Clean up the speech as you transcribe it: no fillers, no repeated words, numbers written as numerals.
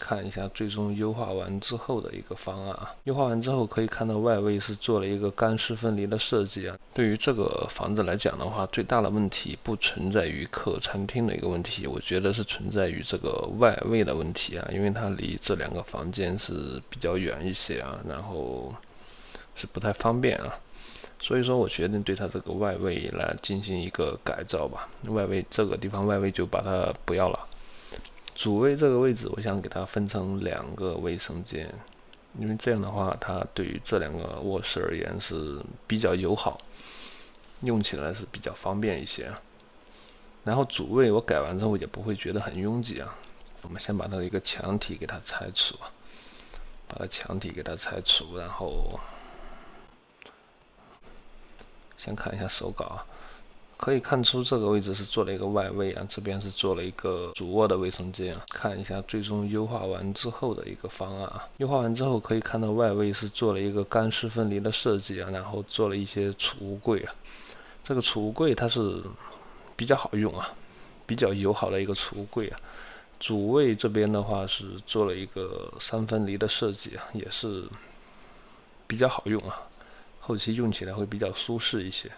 看一下最终优化完之后的一个方案啊。优化完之后可以看到外围是做了一个干湿分离的设计啊。对于这个房子来讲的话，最大的问题不存在于客餐厅的一个问题，我觉得是存在于这个外围的问题啊，因为它离这两个房间是比较远一些啊，然后是不太方便啊。所以说我决定对它这个外围来进行一个改造吧。外围这个地方外围就把它不要了。主卫这个位置我想给它分成2个卫生间，因为这样的话它对于这2个卧室而言是比较友好，用起来是比较方便一些。然后主卫我改完之后也不会觉得很拥挤啊。我们先把它的一个墙体给它拆除啊，把它墙体给它拆除，然后先看一下手稿啊，可以看出这个位置是做了一个外卫啊，这边是做了一个主卧的卫生间啊。看一下最终优化完之后的一个方案啊。优化完之后可以看到外卫是做了一个干湿分离的设计啊，然后做了一些储物柜啊。这个储物柜它是比较好用啊，比较友好的一个储物柜啊。主卫这边的话是做了一个3分离的设计啊，也是比较好用啊，后期用起来会比较舒适一些。